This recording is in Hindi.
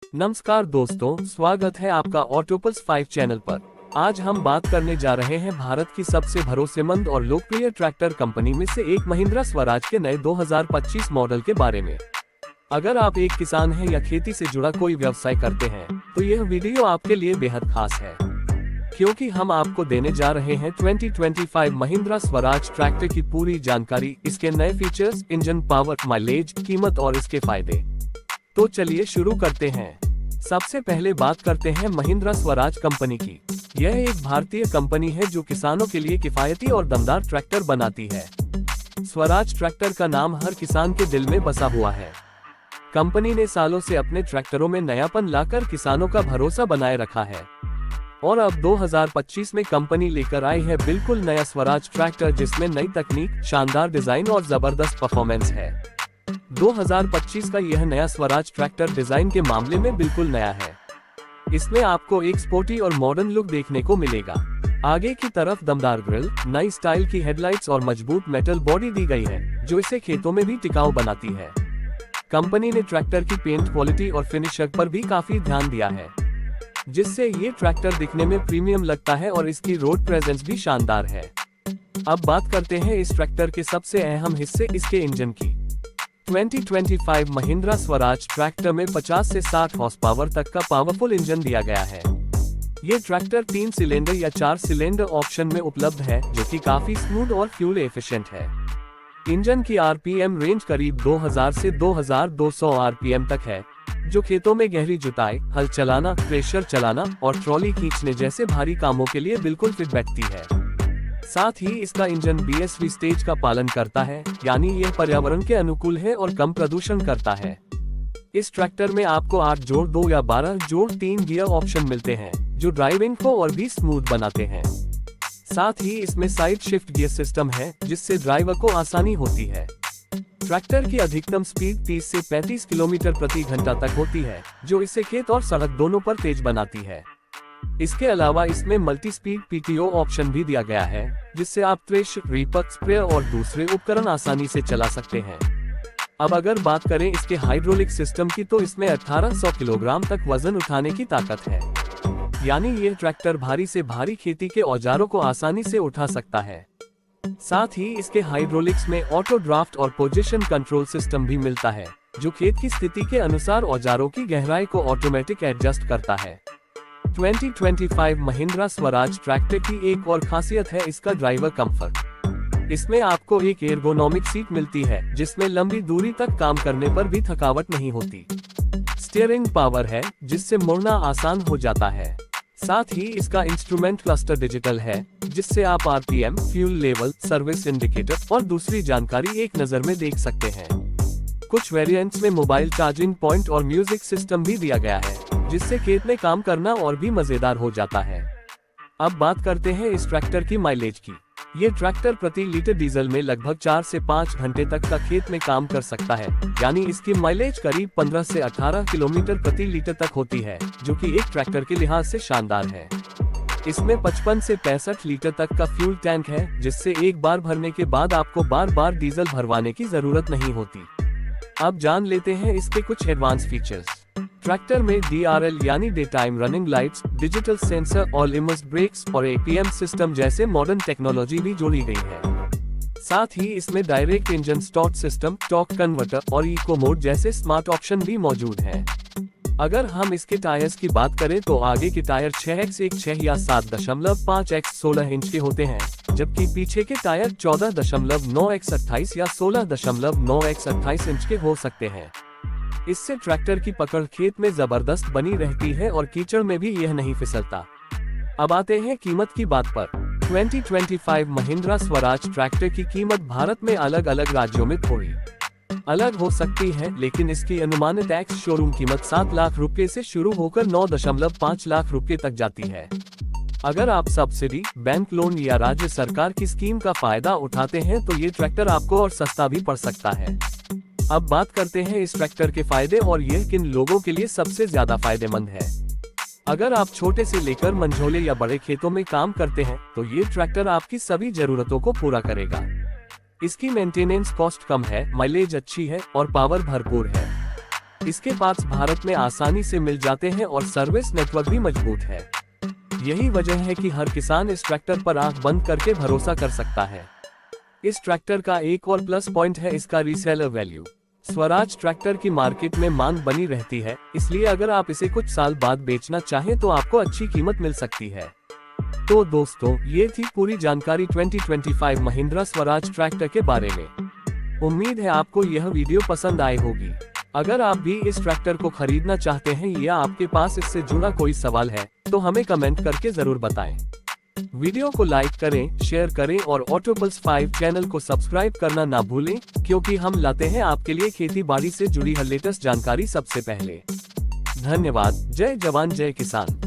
नमस्कार दोस्तों, स्वागत है आपका ऑटोपल्स 5 चैनल पर। आज हम बात करने जा रहे हैं भारत की सबसे भरोसेमंद और लोकप्रिय ट्रैक्टर कंपनी में से एक महिंद्रा स्वराज के नए 2025 मॉडल के बारे में। अगर आप एक किसान हैं या खेती से जुड़ा कोई व्यवसाय करते हैं तो यह वीडियो आपके लिए बेहद खास है, क्योंकि हम आपको देने जा रहे हैं 2025 महिंद्रा स्वराज ट्रैक्टर की पूरी जानकारी, इसके नए फीचर्स, इंजन पावर, माइलेज, कीमत और इसके फायदे। तो चलिए शुरू करते हैं। सबसे पहले बात करते हैं महिंद्रा स्वराज कंपनी की। यह एक भारतीय कंपनी है जो किसानों के लिए किफायती और दमदार ट्रैक्टर बनाती है। स्वराज ट्रैक्टर का नाम हर किसान के दिल में बसा हुआ है। कंपनी ने सालों से अपने ट्रैक्टरों में नयापन लाकर किसानों का भरोसा बनाए रखा है और अब 2025 में कंपनी लेकर आई है बिल्कुल नया स्वराज ट्रैक्टर, जिसमें नई तकनीक, शानदार डिजाइन और जबरदस्त परफॉर्मेंस है। 2025 का यह नया स्वराज ट्रैक्टर डिजाइन के मामले में बिल्कुल नया है। इसमें आपको एक स्पोर्टी और मॉडर्न लुक देखने को मिलेगा। आगे की तरफ दमदार ग्रिल, नई स्टाइल की हेडलाइट्स और मजबूत मेटल बॉडी दी गई है, जो इसे खेतों में भी टिकाऊ बनाती है। कंपनी ने ट्रैक्टर की पेंट क्वालिटी और फिनिशर पर भी काफी ध्यान दिया है, जिससे ये ट्रैक्टर दिखने में प्रीमियम लगता है और इसकी रोड प्रेजेंस भी शानदार है। अब बात करते हैं इस ट्रैक्टर के सबसे अहम हिस्से, इसके इंजन की। 2025 महिंद्रा स्वराज ट्रैक्टर में 50 से 60 हॉर्स पावर तक का पावरफुल इंजन दिया गया है। ये ट्रैक्टर 3 सिलेंडर या 4 सिलेंडर ऑप्शन में उपलब्ध है, जो कि काफी स्मूथ और फ्यूल एफिशिएंट है। इंजन की आरपीएम रेंज करीब 2000 से 2200 आरपीएम तक है, जो खेतों में गहरी जुताई, हल चलाना, थ्रेशर चलाना और ट्रॉली खींचने जैसे भारी कामों के लिए बिल्कुल फिट बैठती है। साथ ही इसका इंजन बीएसवी स्टेज का पालन करता है, यानी यह पर्यावरण के अनुकूल है और कम प्रदूषण करता है। इस ट्रैक्टर में आपको 8+2 या 12+3 गियर ऑप्शन मिलते हैं, जो ड्राइविंग को और भी स्मूथ बनाते हैं। साथ ही इसमें साइड शिफ्ट गियर सिस्टम है, जिससे ड्राइवर को आसानी होती है। ट्रैक्टर की अधिकतम स्पीड 30 से 35 किलोमीटर प्रति घंटा तक होती है, जो इसे खेत और सड़क दोनों पर तेज बनाती है। इसके अलावा इसमें मल्टी स्पीड पीटीओ ऑप्शन भी दिया गया है, जिससे आप थ्रेशर, रीपर, स्प्रेयर और दूसरे उपकरण आसानी से चला सकते हैं। अब अगर बात करें इसके हाइड्रोलिक सिस्टम की, तो इसमें 1800 किलोग्राम तक वजन उठाने की ताकत है, यानी यह ट्रैक्टर भारी से भारी खेती के औजारों को आसानी से उठा सकता है। साथ ही इसके हाइड्रोलिक्स में ऑटो ड्राफ्ट और पोजीशन कंट्रोल सिस्टम भी मिलता है, जो खेत की स्थिति के अनुसार औजारों की गहराई को ऑटोमेटिक एडजस्ट करता है। 2025 महिंद्रा स्वराज ट्रैक्टर की एक और खासियत है इसका ड्राइवर कंफर्ट। इसमें आपको एक एर्गोनॉमिक सीट मिलती है, जिसमें लंबी दूरी तक काम करने पर भी थकावट नहीं होती। स्टीयरिंग पावर है, जिससे मुड़ना आसान हो जाता है। साथ ही इसका इंस्ट्रूमेंट क्लस्टर डिजिटल है, जिससे आप RPM, fuel level, service indicator और दूसरी जानकारी एक नजर में देख सकते हैं। कुछ वेरिएंट्स में मोबाइल चार्जिंग पॉइंट और म्यूजिक सिस्टम भी दिया गया है, जिससे खेत में काम करना और भी मजेदार हो जाता है। अब बात करते हैं इस ट्रैक्टर की माइलेज की। ये ट्रैक्टर प्रति लीटर डीजल में लगभग 4 से 5 घंटे तक का खेत में काम कर सकता है, यानी इसकी माइलेज करीब 15 से 18 किलोमीटर प्रति लीटर तक होती है, जो कि एक ट्रैक्टर के लिहाज से शानदार है। इसमें 55 से 65 लीटर तक का फ्यूल टैंक है, जिससे एक बार भरने के बाद आपको बार बार डीजल भरवाने की जरूरत नहीं होती। अब जान लेते हैं इसके कुछ एडवांस फीचर्स। ट्रैक्टर में DRL यानी day time running lights, digital sensor, all immersed brakes और APM सिस्टम जैसे मॉडर्न टेक्नोलॉजी भी जोड़ी गई है। साथ ही इसमें direct engine start system, torque converter और इको मोड जैसे स्मार्ट ऑप्शन भी मौजूद हैं। अगर हम इसके टायर्स की बात करें तो आगे के टायर 6x1/6 या 7.5x16 इंच के होते हैं, जबकि पीछे के टायर 14.9x28 या 16.9x28 इंच के हो सकते हैं। इससे ट्रैक्टर की पकड़ खेत में जबरदस्त बनी रहती है और कीचड़ में भी यह नहीं फिसलता। अब आते हैं कीमत की बात पर। 2025 महिंद्रा स्वराज ट्रैक्टर की कीमत भारत में अलग अलग राज्यों में थोड़ी अलग हो सकती है, लेकिन इसकी अनुमानित एक्स शोरूम कीमत 7 लाख रुपए से शुरू होकर 9.5 लाख रुपए तक जाती है। अगर आप सब्सिडी, बैंक लोन या राज्य सरकार की स्कीम का फायदा उठाते हैं तो ये ट्रैक्टर आपको और सस्ता भी पड़ सकता है। अब बात करते हैं इस ट्रैक्टर के फायदे और यह किन लोगों के लिए सबसे ज्यादा फायदेमंद है। अगर आप छोटे से लेकर मंझोले या बड़े खेतों में काम करते हैं तो ये ट्रैक्टर आपकी सभी जरूरतों को पूरा करेगा। इसकी मेंटेनेंस कॉस्ट कम है, माइलेज अच्छी है और पावर भरपूर है। इसके पार्ट्स भारत में आसानी से मिल जाते हैं और सर्विस नेटवर्क भी मजबूत है। यही वजह है कि हर किसान इस ट्रैक्टर पर आंख बंद करके भरोसा कर सकता है। इस ट्रैक्टर का एक और प्लस पॉइंट है इसका रीसेलर वैल्यू। स्वराज ट्रैक्टर की मार्केट में मांग बनी रहती है, इसलिए अगर आप इसे कुछ साल बाद बेचना चाहें तो आपको अच्छी कीमत मिल सकती है। तो दोस्तों, ये थी पूरी जानकारी 2025 महिंद्रा स्वराज ट्रैक्टर के बारे में। उम्मीद है आपको यह वीडियो पसंद आई होगी। अगर आप भी इस ट्रैक्टर को खरीदना चाहते हैं या आपके पास इससे जुड़ा कोई सवाल है तो हमें कमेंट करके जरूर बताएं। वीडियो को लाइक करें, शेयर करें और ऑटोपल्स 5 चैनल को सब्सक्राइब करना ना भूलें, क्योंकि हम लाते हैं आपके लिए खेती बाड़ी से जुड़ी हर लेटेस्ट जानकारी सबसे पहले। धन्यवाद। जय जवान जय किसान।